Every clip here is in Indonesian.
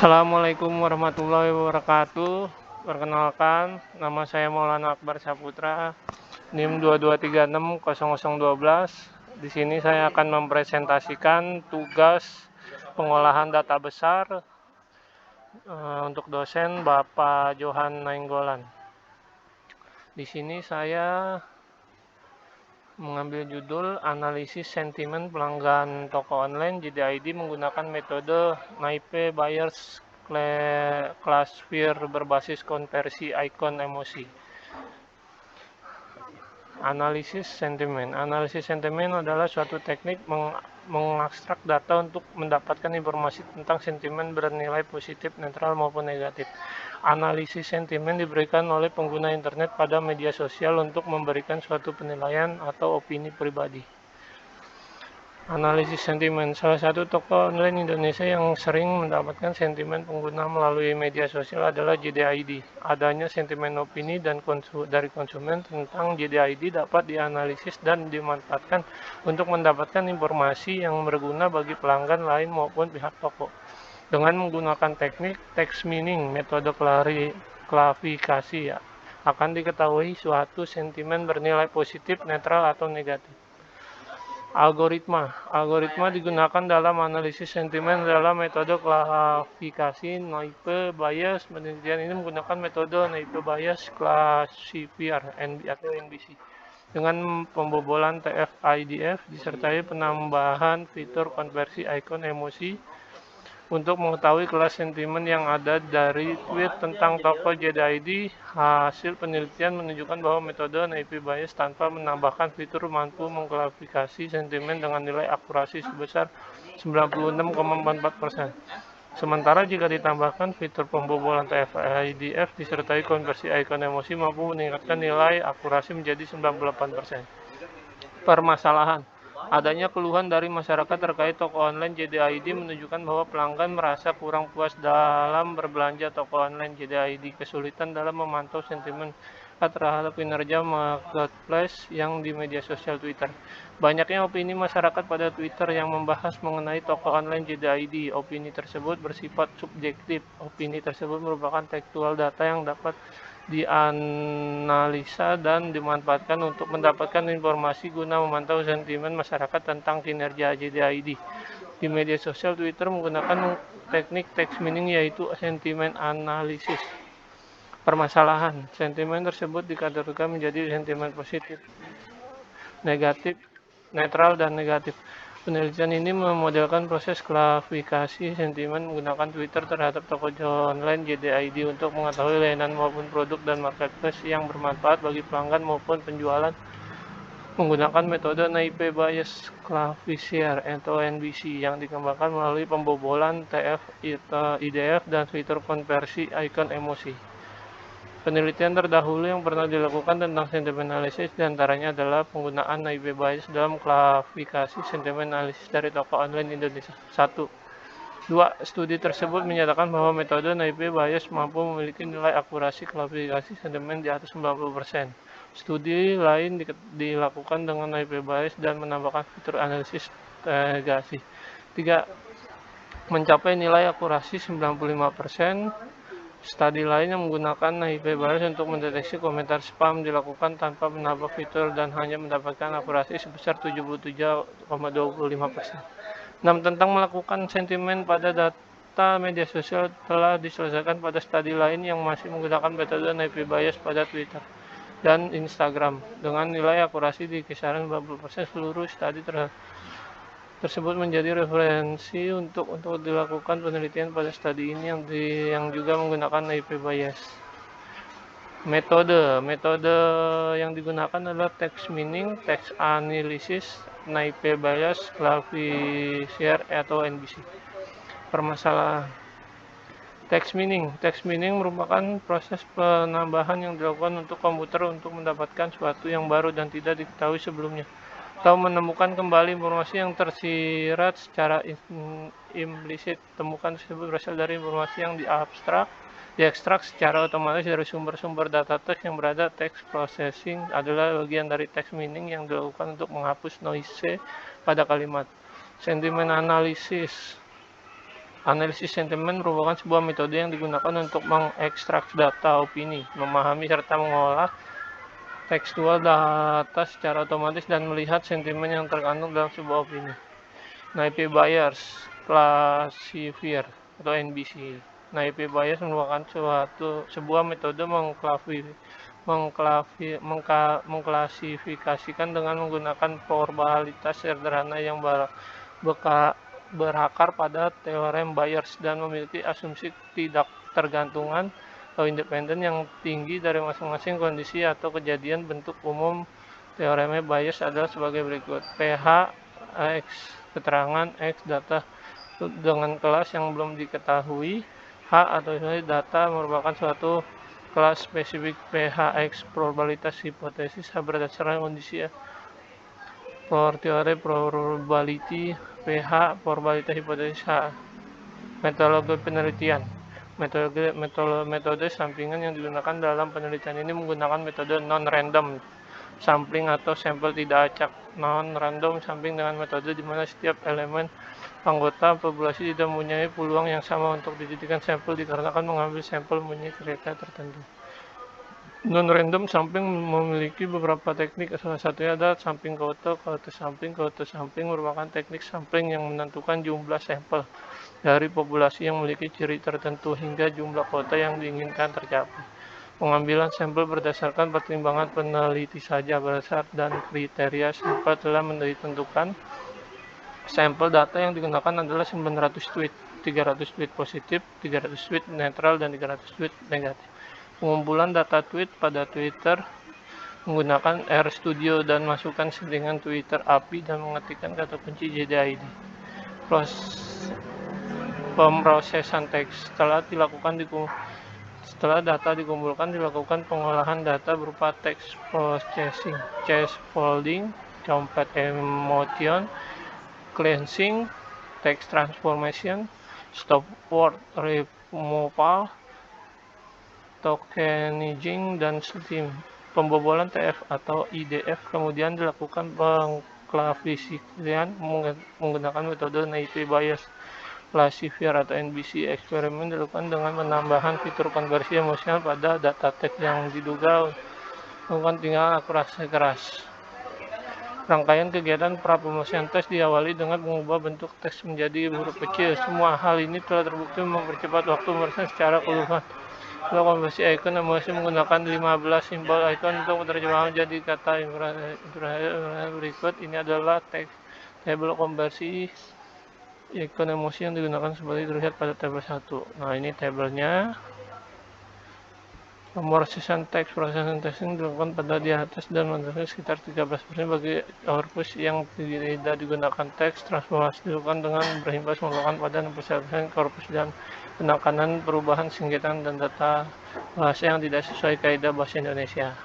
Assalamualaikum warahmatullahi wabarakatuh. Perkenalkan, nama saya Maulana Akbar Saputra, NIM 22360012. Di sini saya akan mempresentasikan tugas pengolahan data besar untuk dosen Bapak Johan Nainggolan. Di sini saya mengambil judul analisis sentimen pelanggan toko online JDID menggunakan metode Naipe Bayers Classifier berbasis konversi ikon emosi. Analisis sentimen adalah suatu teknik mengekstrak data untuk mendapatkan informasi tentang sentimen bernilai positif, netral maupun negatif. Analisis sentimen diberikan oleh pengguna internet pada media sosial untuk memberikan suatu penilaian atau opini pribadi. Analisis sentimen, salah satu toko online Indonesia yang sering mendapatkan sentimen pengguna melalui media sosial adalah JDID. Adanya sentimen opini dari konsumen tentang JDID dapat dianalisis dan dimanfaatkan untuk mendapatkan informasi yang berguna bagi pelanggan lain maupun pihak toko. Dengan menggunakan teknik text meaning, metode klasifikasi akan diketahui suatu sentimen bernilai positif, netral, atau negatif. Algoritma digunakan dalam analisis sentimen dalam metode klasifikasi Naipe Bayes. Penelitian ini menggunakan metode Naipe Bayes Classifier atau NBC dengan pembobolan TF-IDF disertai penambahan fitur konversi ikon emosi untuk mengetahui kelas sentimen yang ada dari tweet tentang toko JDID. Hasil penelitian menunjukkan bahwa metode Naipe Bayes tanpa menambahkan fitur mampu mengklasifikasi sentimen dengan nilai akurasi sebesar 96,44%. Sementara jika ditambahkan fitur pembobolan TF-IDF disertai konversi ikon emosi mampu meningkatkan nilai akurasi menjadi 98%. Permasalahan. Adanya keluhan dari masyarakat terkait toko online JDID menunjukkan bahwa pelanggan merasa kurang puas dalam berbelanja toko online JDID, kesulitan dalam memantau sentimen terhadap kinerja marketplace yang di media sosial Twitter. Banyaknya opini masyarakat pada Twitter yang membahas mengenai toko online JDID. Opini tersebut bersifat subjektif. Opini tersebut merupakan tekstual data yang dapat dianalisa dan dimanfaatkan untuk mendapatkan informasi guna memantau sentimen masyarakat tentang kinerja JDID. Di media sosial Twitter menggunakan teknik text meaning yaitu sentimen analisis. Permasalahan, sentimen tersebut dikategorikan menjadi sentimen positif, negatif, netral, dan negatif. Penelitian ini memodelkan proses klasifikasi sentimen menggunakan Twitter terhadap toko online JDID untuk mengetahui layanan maupun produk dan marketplace yang bermanfaat bagi pelanggan maupun penjualan menggunakan metode Naipe Bayes Classifier atau NBC yang dikembangkan melalui pembobolan TF-IDF dan fitur konversi ikon emosi. Penelitian terdahulu yang pernah dilakukan tentang sentimen analisis diantaranya adalah penggunaan Naipe Bayes dalam klasifikasi sentimen analisis dari toko online Indonesia. 1. 2. Studi tersebut menyatakan bahwa metode Naipe Bayes mampu memiliki nilai akurasi klasifikasi sentimen di atas 90%. Studi lain dilakukan dengan Naipe Bayes dan menambahkan fitur analisis negasi. 3. Mencapai nilai akurasi 95%. Studi lain yang menggunakan Naipe Bayes untuk mendeteksi komentar spam dilakukan tanpa menambah fitur dan hanya mendapatkan akurasi sebesar 77,25%. 6. Tentang melakukan sentimen pada data media sosial telah diselesaikan pada studi lain yang masih menggunakan metode Naipe Bayes pada Twitter dan Instagram dengan nilai akurasi di kisaran 90%. Seluruh studi tersebut menjadi referensi untuk dilakukan penelitian pada studi ini yang juga menggunakan Naipe Bayes. Metode yang digunakan adalah text meaning, text analysis, Naipe Bayes Classifier atau NBC. Permasalahan. Text meaning merupakan proses penambahan yang dilakukan untuk komputer untuk mendapatkan sesuatu yang baru dan tidak diketahui sebelumnya, atau menemukan kembali informasi yang tersirat secara implisit. Temukan tersebut berasal dari informasi yang diekstrak secara otomatis dari sumber-sumber data teks yang berada. Text processing adalah bagian dari text meaning yang dilakukan untuk menghapus noise pada kalimat. Sentimen analisis Analisis sentimen merupakan sebuah metode yang digunakan untuk mengekstrak data opini, memahami serta mengolah tekstual data secara otomatis dan melihat sentimen yang terkandung dalam sebuah opini. Naive Bayes Classifier atau NBC. Naive Bayes merupakan sebuah metode mengklasifikasikan dengan menggunakan probabilitas sederhana yang berakar pada teorem Bayes dan memiliki asumsi tidak tergantungan atau independen yang tinggi dari masing-masing kondisi atau kejadian. Bentuk umum teorem Bayes adalah sebagai berikut. PH X keterangan X data dengan kelas yang belum diketahui. H atau data merupakan suatu kelas spesifik. PH X probabilitas hipotesis berdasarkan kondisi for teori probability. PH probabilitas hipotesis H. Metodologi penelitian. Metode samplingan yang digunakan dalam penelitian ini menggunakan metode non-random sampling atau sampel tidak acak. Non-random sampling dengan metode di mana setiap elemen anggota populasi tidak mempunyai peluang yang sama untuk dijadikan sampel dikarenakan mengambil sampel mempunyai kriteria tertentu. Non-random sampling memiliki beberapa teknik, salah satunya adalah sampling Coulter sampling. Coulter sampling merupakan teknik sampling yang menentukan jumlah sampel dari populasi yang memiliki ciri tertentu hingga jumlah kuota yang diinginkan tercapai. Pengambilan sampel berdasarkan pertimbangan peneliti saja berdasar dan kriteria sampel telah ditentukan. Sampel data yang digunakan adalah 900 tweet, 300 tweet positif, 300 tweet netral, dan 300 tweet negatif. Pengumpulan data tweet pada Twitter menggunakan RStudio dan masukkan settingan Twitter API dan mengetikkan kata kunci JDID. Pemrosesan teks. Setelah data dikumpulkan, dilakukan pengolahan data berupa text processing, case folding, compat emotion, cleansing, text transformation, stop word removal, tokenizing, dan steam. Pembobolan TF atau IDF kemudian dilakukan pengklasifikasian menggunakan metode Naive Bayes Classifier atau NBC. Eksperimen dilakukan dengan penambahan fitur konversi emosional pada data teks yang diduga melakukan tingkatan akurasi keras. Rangkaian kegiatan pra-pemrosian teks diawali dengan mengubah bentuk teks menjadi huruf kecil. Semua hal ini telah terbukti mempercepat waktu pemrosian secara keseluruhan. Kalau konversi icon emosi menggunakan 15 simbol icon untuk menerjemahkan menjadi kata berikut. Ini adalah tabel konversi icon emosi yang digunakan seperti terlihat pada tabel 1. Nah, ini tabelnya. Pemrosesan teks yang dilakukan pada di atas dan menurunkan sekitar 13% bagi corpus yang tidak digunakan. Teks transformasi dilakukan dengan berimbas melakukan pada 60% corpus dan penekanan perubahan singkatan dan data bahasa yang tidak sesuai kaidah bahasa Indonesia.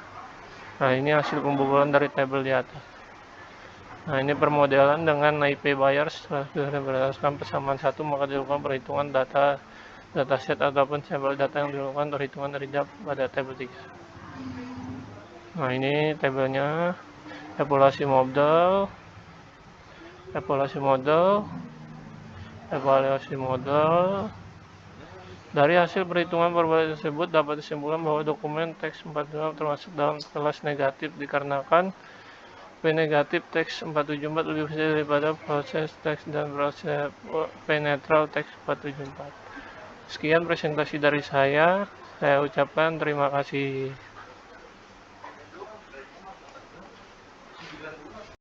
Nah, ini hasil pembobolan dari tabel di atas. Nah, ini permodelan dengan Naive Bayes. Setelah berdasarkan persamaan 1, maka dilakukan perhitungan dataset ataupun sampel data yang dilakukan perhitungan dari pada tabel 3. Nah, ini tabelnya. Evaluasi model. Dari hasil perhitungan probabilitas tersebut dapat disimpulkan bahwa dokumen teks 474 termasuk dalam kelas negatif dikarenakan P negatif teks 474 lebih besar daripada proses teks dan proses P netral teks 474. Sekian presentasi dari saya ucapkan terima kasih.